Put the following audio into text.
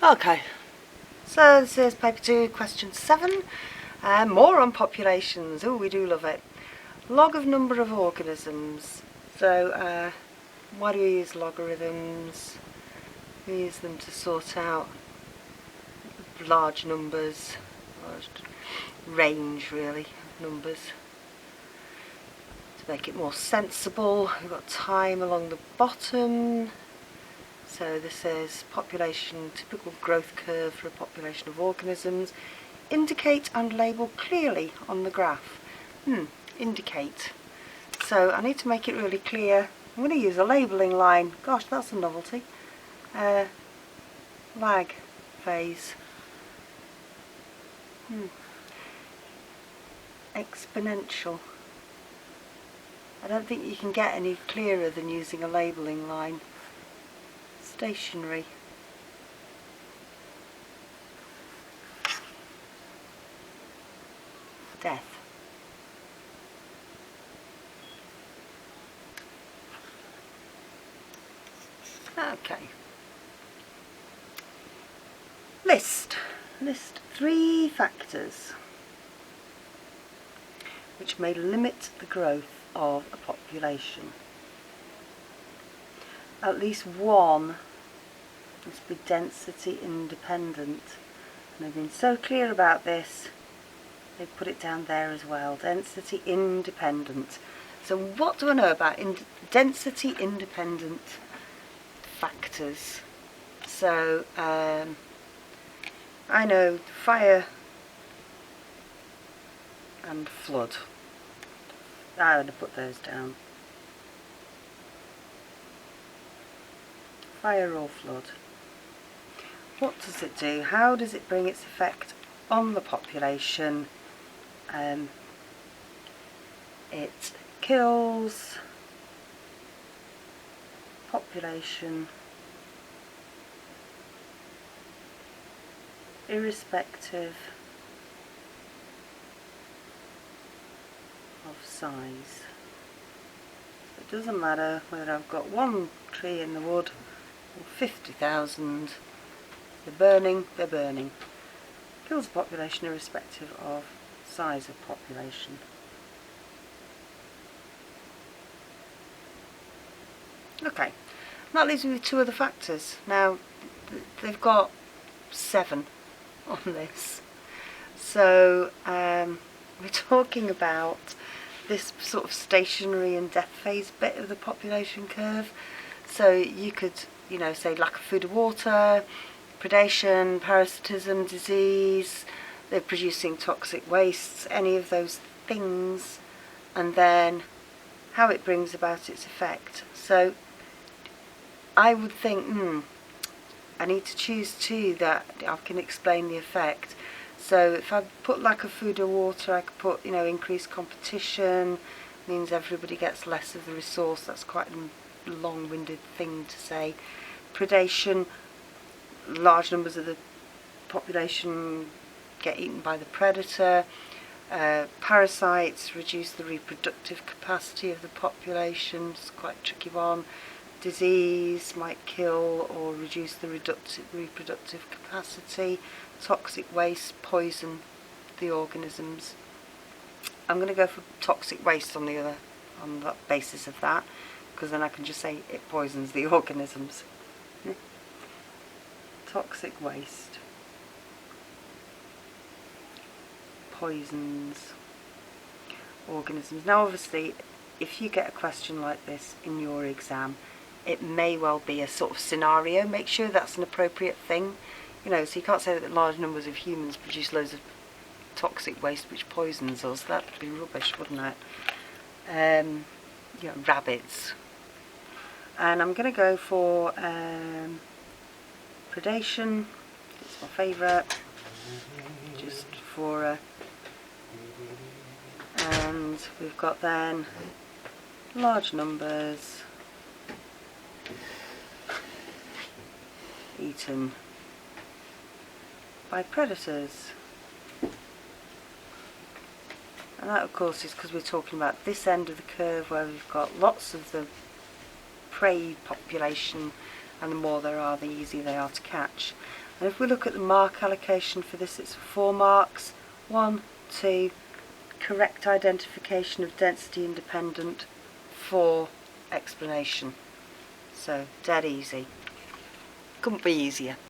Okay, so this is paper 2, question 7. More on populations. Oh, we do love it. Log of number of organisms. So, why do we use logarithms? We use them to sort out large numbers, large range really of numbers, to make it more sensible. We've got time along the bottom. So this is population, typical growth curve for a population of organisms. Indicate and label clearly on the graph. Indicate. So I need to make it really clear. I'm going to use a labelling line. Gosh, that's a novelty. Lag phase. Exponential. I don't think you can get any clearer than using a labelling line. Stationary. Death. Okay. List 3 factors which may limit the growth of a population. At least one must be density independent, and I've been so clear about this, they've put it down there as well, density independent. So what do I know about density independent factors? So I know fire and flood. I'm going to put those down. Fire or flood. What does it do? How does it bring its effect on the population? It kills population irrespective of size. It doesn't matter whether I've got one tree in the wood or 50,000. They're burning, they're burning. Kills the population irrespective of size of population. Okay, that leaves me with 2 other factors. Now, they've got 7 on this. So, we're talking about this sort of stationary and death phase bit of the population curve. So you could, say lack of food or water, predation, parasitism, disease, they're producing toxic wastes, any of those things, and then how it brings about its effect. So I would think, I need to choose 2 that I can explain the effect. So if I put lack of food or water, I could put, increased competition, means everybody gets less of the resource. That's quite a long-winded thing to say. Predation, large numbers of the population get eaten by the predator. Parasites reduce the reproductive capacity of the population. It's quite a tricky one. Disease might kill or reduce the reproductive capacity. Toxic waste poison the organisms. I'm going to go for toxic waste on the basis of that, because then I can just say it poisons the organisms. Toxic waste poisons organisms. Now obviously, if you get a question like this in your exam, it may well be a sort of scenario. Make sure that's an appropriate thing. So you can't say that large numbers of humans produce loads of toxic waste which poisons us. That would be rubbish, wouldn't it? Rabbits. And I'm going to go for predation. It's my favourite. Just for and we've got then large numbers eaten by predators. And that of course is because we're talking about this end of the curve where we've got lots of the prey population and the more there are, the easier they are to catch. And if we look at the mark allocation for this, it's 4 marks. 1, 2, correct identification of density independent, 4, explanation. So dead easy. Couldn't be easier.